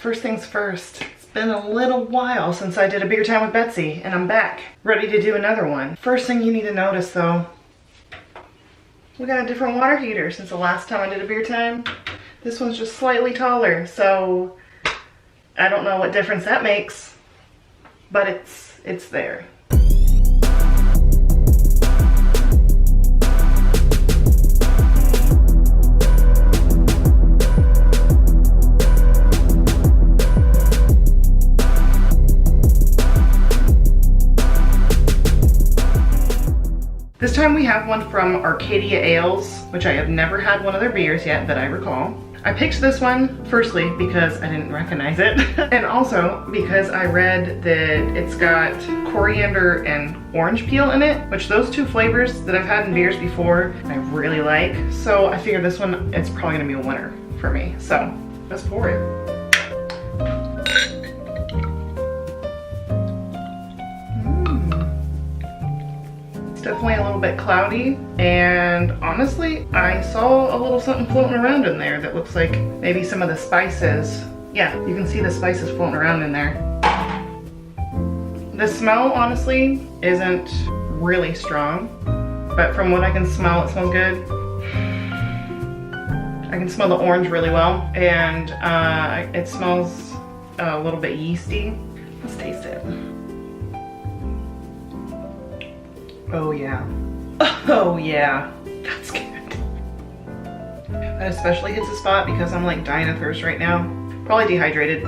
first things first. It's been a little while since I did a Beer Time with Betsy, and I'm back, ready to do another one. First thing you need to notice though, we got a different water heater since the last time I did a Beer Time. This one's just slightly taller, so I don't know what difference that makes, but it's there. This time we have one from Arcadia Ales, which I have never had one of their beers yet that I recall. I picked this one, firstly, because I didn't recognize it, and also because I read that it's got coriander and orange peel in it, which those two flavors that I've had in beers before, I really like. So I figured this one, it's probably gonna be a winner for me. So let's pour it. Definitely a little bit cloudy, and honestly I saw a little something floating around in there that looks like maybe some of the spices. Yeah, you can see the spices floating around in there. The smell honestly isn't really strong, but from what I can smell, it smells good. I can smell the orange really well, and it smells a little bit yeasty. Let's taste it. Oh yeah. Oh yeah. That's good. That especially hits a spot because I'm like dying of thirst right now. Probably dehydrated.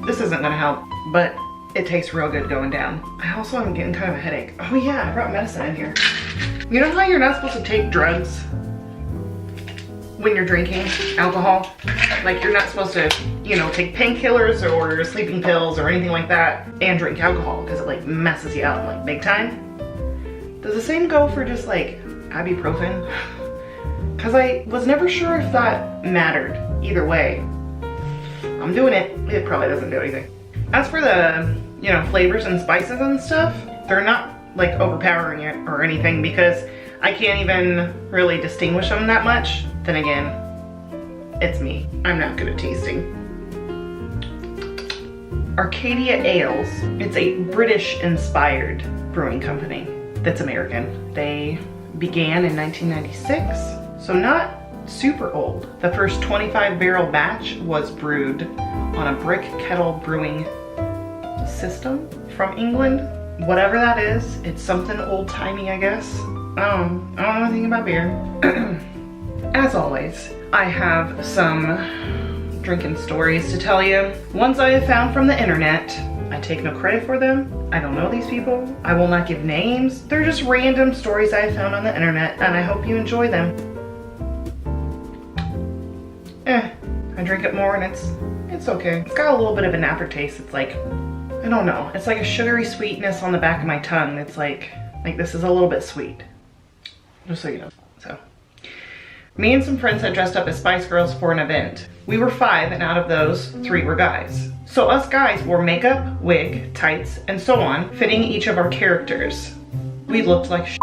This isn't gonna help, but it tastes real good going down. I also am getting kind of a headache. Oh yeah, I brought medicine in here. You know how you're not supposed to take drugs when you're drinking alcohol? Like you're not supposed to, you know, take painkillers or sleeping pills or anything like that and drink alcohol because it like messes you up like big time. Does the same go for just like ibuprofen? Because I was never sure if that mattered either way. I'm doing it. It probably doesn't do anything. As for the, you know, flavors and spices and stuff, they're not like overpowering it or anything because I can't even really distinguish them that much. Then again, it's me. I'm not good at tasting. Arcadia Ales. It's a British-inspired brewing company that's American. They began in 1996, so not super old. The first 25 barrel batch was brewed on a brick kettle brewing system from England. Whatever that is, it's something old-timey, I guess. I don't know anything about beer. As always, I have some drinking stories to tell you. Ones I have found from the internet. I take no credit for them. I don't know these people. I will not give names. They're just random stories I found on the internet, and I hope you enjoy them. I drink it more and it's okay. It's got a little bit of an aftertaste. It's like, I don't know. It's like a sugary sweetness on the back of my tongue. It's like this is a little bit sweet. Just so you know. So, me and some friends had dressed up as Spice Girls for an event. We were 5, and out of those, 3 were guys. So us guys wore makeup, wig, tights, and so on, fitting each of our characters. We looked like shit.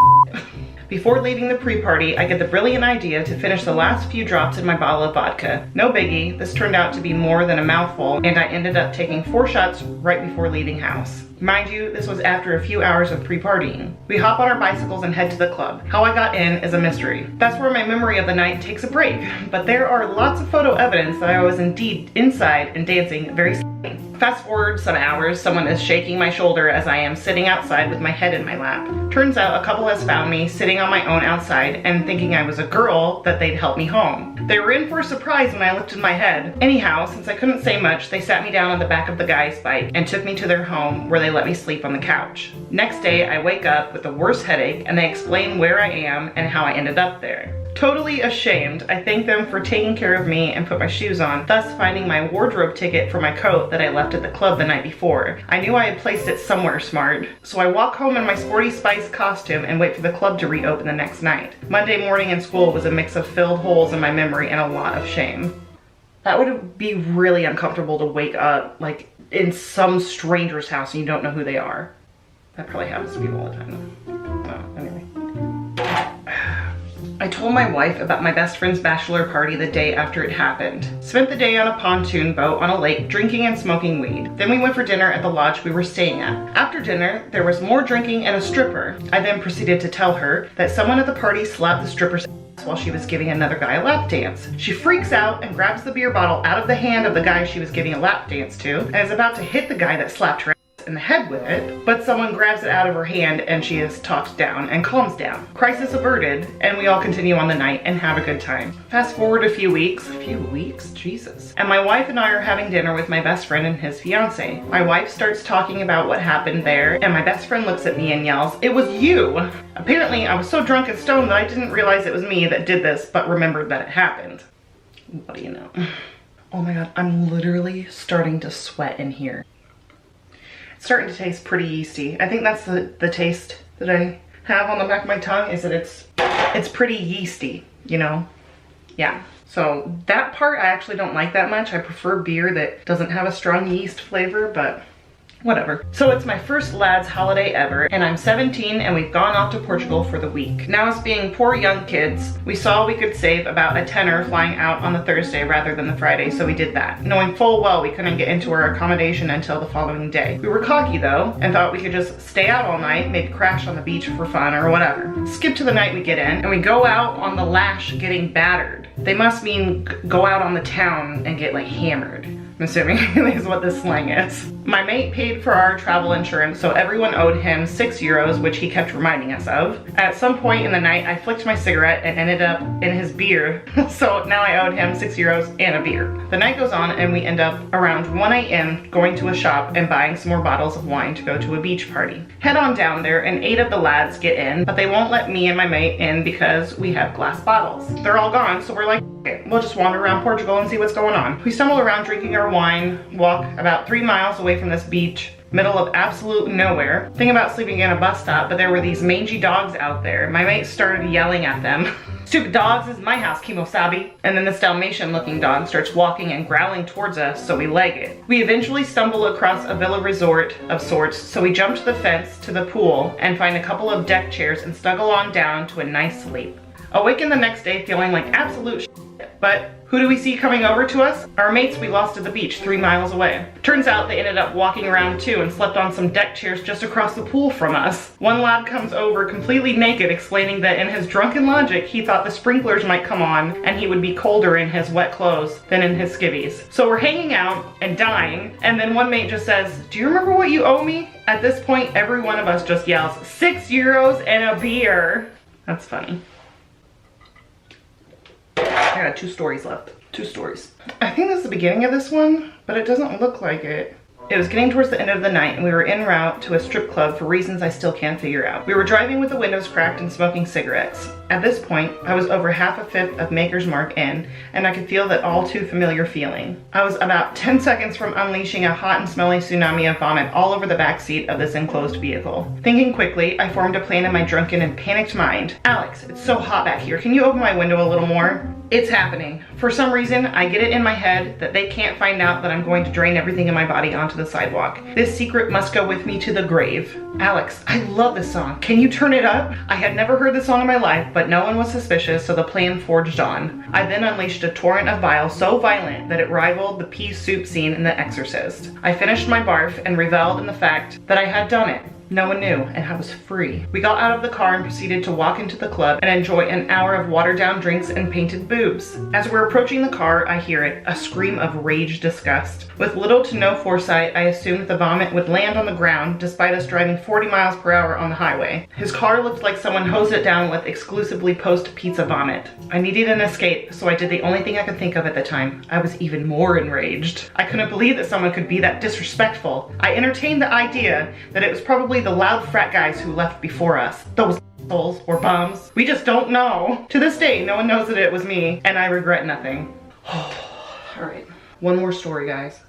Before leaving the pre-party, I get the brilliant idea to finish the last few drops in my bottle of vodka. No biggie, this turned out to be more than a mouthful, and I ended up taking 4 shots right before leaving house. Mind you, this was after a few hours of pre-partying. We hop on our bicycles and head to the club. How I got in is a mystery. That's where my memory of the night takes a break, but there are lots of photo evidence that I was indeed inside and dancing very slowly. Fast forward some hours, someone is shaking my shoulder as I am sitting outside with my head in my lap. Turns out a couple has found me sitting on my own outside and thinking I was a girl that they'd help me home. They were in for a surprise when I lifted my head. Anyhow, since I couldn't say much, they sat me down on the back of the guy's bike and took me to their home where they let me sleep on the couch. Next day, I wake up with the worst headache and they explain where I am and how I ended up there. Totally ashamed, I thank them for taking care of me and put my shoes on, thus finding my wardrobe ticket for my coat that I left at the club the night before. I knew I had placed it somewhere smart. So I walk home in my sporty Spice costume and wait for the club to reopen the next night. Monday morning in school was a mix of filled holes in my memory and a lot of shame. That would be really uncomfortable to wake up like in some stranger's house and you don't know who they are. That probably happens to people all the time though. Oh, anyway. I I told my wife about my best friend's bachelor party the day after it happened. Spent the day on a pontoon boat on a lake, drinking and smoking weed. Then we went for dinner at the lodge we were staying at. After dinner, there was more drinking and a stripper. I then proceeded to tell her that someone at the party slapped the stripper's ass while she was giving another guy a lap dance. She freaks out and grabs the beer bottle out of the hand of the guy she was giving a lap dance to and is about to hit the guy that slapped her in the head with it, but someone grabs it out of her hand and she is talked down and calms down. Crisis averted, and we all continue on the night and have a good time. Fast forward a few weeks, Jesus. And my wife and I are having dinner with my best friend and his fiance. My wife starts talking about what happened there, and my best friend looks at me and yells, "It was you!" Apparently, I was so drunk and stoned that I didn't realize it was me that did this, but remembered that it happened. What do you know? Oh my God, I'm literally starting to sweat in here. It's starting to taste pretty yeasty. I think that's the taste that I have on the back of my tongue, is that it's pretty yeasty, you know? Yeah. So that part I actually don't like that much. I prefer beer that doesn't have a strong yeast flavor, but whatever. So it's my first lad's holiday ever, and I'm 17 and we've gone off to Portugal for the week. Now, as being poor young kids, we saw we could save about a tenner flying out on the Thursday rather than the Friday, so we did that, knowing full well we couldn't get into our accommodation until the following day. We were cocky though, and thought we could just stay out all night, maybe crash on the beach for fun or whatever. Skip to the night we get in, and we go out on the lash getting battered. They must mean go out on the town and get like hammered. I'm assuming is what this slang is. My mate paid for our travel insurance, so everyone owed him €6, which he kept reminding us of. At some point in the night, I flicked my cigarette and ended up in his beer, so now I owed him €6 and a beer. The night goes on and we end up around 1 a.m. going to a shop and buying some more bottles of wine to go to a beach party. Head on down there and 8 of the lads get in, but they won't let me and my mate in because we have glass bottles. They're all gone, so we're like, okay, we'll just wander around Portugal and see what's going on. We stumble around drinking our wine, walk about 3 miles away from this beach, middle of absolute nowhere. Thing about sleeping in a bus stop, but there were these mangy dogs out there. My mate started yelling at them. "Stupid dogs, this is my house, Kimosabi." And then this Dalmatian looking dog starts walking and growling towards us, so we leg it. We eventually stumble across Avila resort of sorts, so we jump to the fence to the pool and find a couple of deck chairs and snuggle on down to a nice sleep. Awaken the next day feeling like absolute shit, but who do we see coming over to us? Our mates we lost at the beach 3 miles away. Turns out they ended up walking around too and slept on some deck chairs just across the pool from us. One lad comes over completely naked, explaining that in his drunken logic he thought the sprinklers might come on and he would be colder in his wet clothes than in his skivvies. So we're hanging out and dying, and then one mate just says, "Do you remember what you owe me?" At this point, every one of us just yells, €6 and a beer. That's funny. I got 2 stories left. 2 stories. I think this is the beginning of this one, but it doesn't look like it. It was getting towards the end of the night and we were en route to a strip club for reasons I still can't figure out. We were driving with the windows cracked and smoking cigarettes. At this point, I was over half a fifth of Maker's Mark in, and I could feel that all too familiar feeling. I was about 10 seconds from unleashing a hot and smelly tsunami of vomit all over the back seat of this enclosed vehicle. Thinking quickly, I formed a plan in my drunken and panicked mind. "Alex, it's so hot back here. Can you open my window a little more?" It's happening. For some reason, I get it in my head that they can't find out that I'm going to drain everything in my body onto the sidewalk. This secret must go with me to the grave. "Alex, I love this song. Can you turn it up?" I had never heard this song in my life, but no one was suspicious, so the plan forged on. I then unleashed a torrent of bile so violent that it rivaled the pea soup scene in The Exorcist. I finished my barf and reveled in the fact that I had done it. No one knew, and I was free. We got out of the car and proceeded to walk into the club and enjoy an hour of watered-down drinks and painted boobs. As we're approaching the car, I hear it, a scream of rage disgust. With little to no foresight, I assumed the vomit would land on the ground despite us driving 40 miles per hour on the highway. His car looked like someone hosed it down with exclusively post-pizza vomit. I needed an escape, so I did the only thing I could think of at the time. I was even more enraged. I couldn't believe that someone could be that disrespectful. I entertained the idea that it was probably the loud frat guys who left before us. Those assholes or bums. We just don't know. To this day, no one knows that it was me, and I regret nothing. All right, one more story, guys.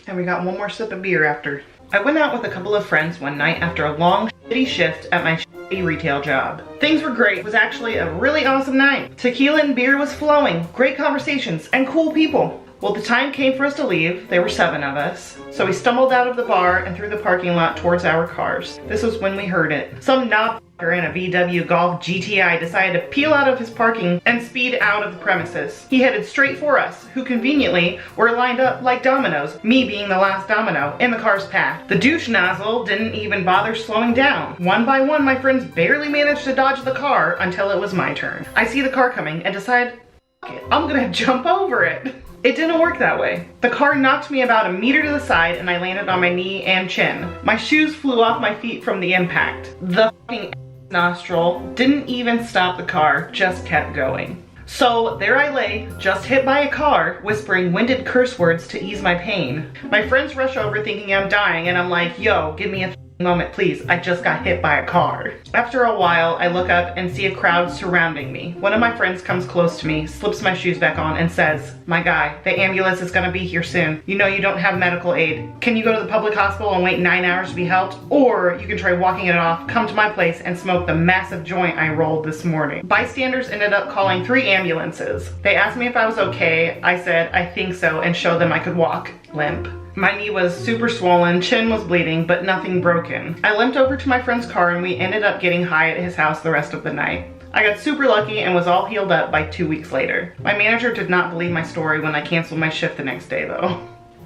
And we got one more sip of beer after. I went out with a couple of friends one night after a long shitty shift at my shitty retail job. Things were great. It was actually a really awesome night. Tequila and beer was flowing, great conversations, and cool people. Well, the time came for us to leave. There were 7 of us. So we stumbled out of the bar and through the parking lot towards our cars. This was when we heard it. Some knob in a VW Golf GTI decided to peel out of his parking and speed out of the premises. He headed straight for us, who conveniently were lined up like dominoes, me being the last domino in the car's path. The douche nozzle didn't even bother slowing down. One by one, my friends barely managed to dodge the car until it was my turn. I see the car coming and decide, fuck it, I'm gonna jump over it. It didn't work that way. The car knocked me about a meter to the side and I landed on my knee and chin. My shoes flew off my feet from the impact. The fucking nostril didn't even stop the car, just kept going. So there I lay, just hit by a car, whispering winded curse words to ease my pain. My friends rush over thinking I'm dying and I'm like, yo, give me a moment please, I just got hit by a car. After a while, I look up and see a crowd surrounding me. One of my friends comes close to me, slips my shoes back on and says, my guy, the ambulance is gonna be here soon. You know you don't have medical aid. Can you go to the public hospital and wait 9 hours to be helped? Or you can try walking it off, come to my place and smoke the massive joint I rolled this morning. Bystanders ended up calling 3 ambulances. They asked me if I was okay. I said, I think so, and showed them I could walk, limp. My knee was super swollen, chin was bleeding, but nothing broken. I limped over to my friend's car and we ended up getting high at his house the rest of the night. I got super lucky and was all healed up by 2 weeks later. My manager did not believe my story when I canceled my shift the next day though.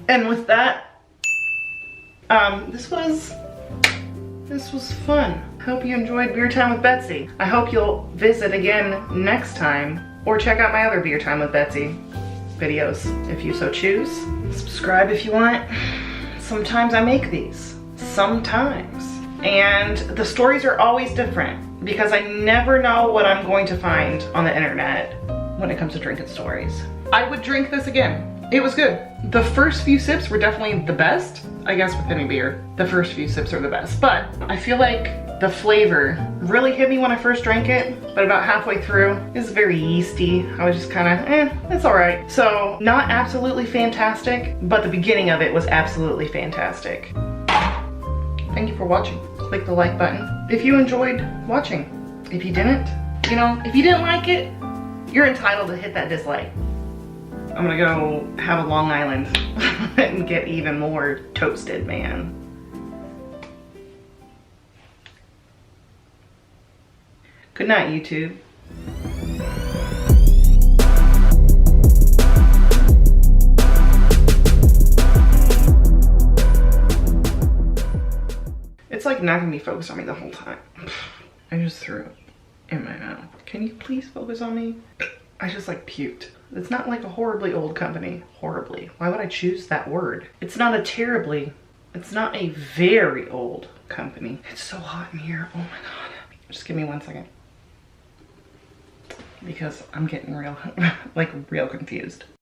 And with that, this was fun. Hope you enjoyed Beer Time with Betsy. I hope you'll visit again next time or check out my other Beer Time with Betsy videos if you so choose. Subscribe if you want. Sometimes I make these. Sometimes. And the stories are always different because I never know what I'm going to find on the internet when it comes to drinking stories. I would drink this again. It was good. The first few sips were definitely the best. I guess with any beer, the first few sips are the best. But I feel like the flavor really hit me when I first drank it, but about halfway through, it's very yeasty. I was just kind of, it's all right. So not absolutely fantastic, but the beginning of it was absolutely fantastic. Thank you for watching. Click the like button if you enjoyed watching. If you didn't, you know, if you didn't like it, you're entitled to hit that dislike. I'm gonna go have a Long Island and get even more toasted, man. Good night, YouTube. It's like not gonna be focused on me the whole time. I just threw it in my mouth. Can you please focus on me? I just like puked. It's not like a horribly old company. Horribly. Why would I choose that word? It's not a terribly, it's not a very old company. It's so hot in here. Oh my God. Just give me 1 second. Because I'm getting real, like real confused.